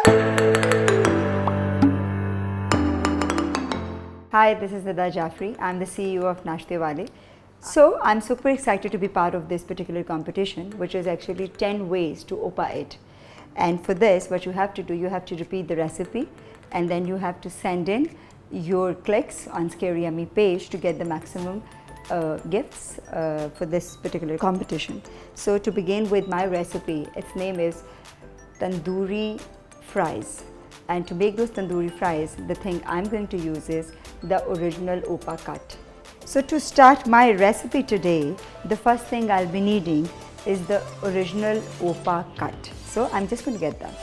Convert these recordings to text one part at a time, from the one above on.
Hi, this is Nida Jaffery. I'm the CEO of Nashte Wale. So I'm super excited to be part of this particular competition, which is actually 10 ways to Opa It. And for this, what you have to do, you have to repeat the recipe, and then you have to send in your clicks on Scary Yummy page to get the maximum gifts for this particular competition. So to begin with my recipe, its name is Tandoori fries. And to make those tandoori fries, the thing I'm going to use is the original Opa cut. So to start my recipe today, the first thing I'll be needing is the original Opa cut. So I'm just going to get that.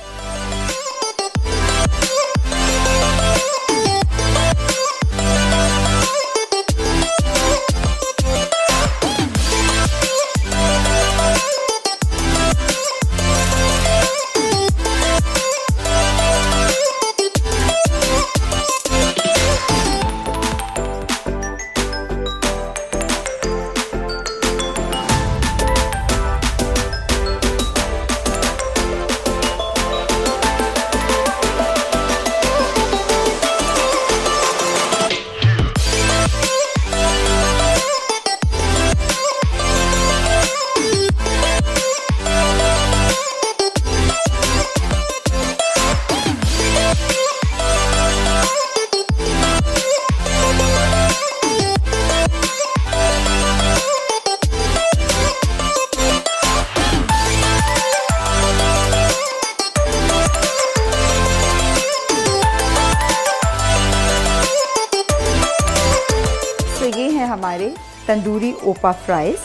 तो ये है हमारे तंदूरी ओपा fries.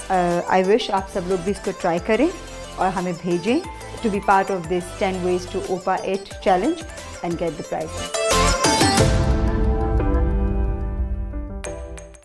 I wish आप सब लोग भी इसको try करें और हमें भेजें to be part of this 10 ways to Opa It challenge and get the prize.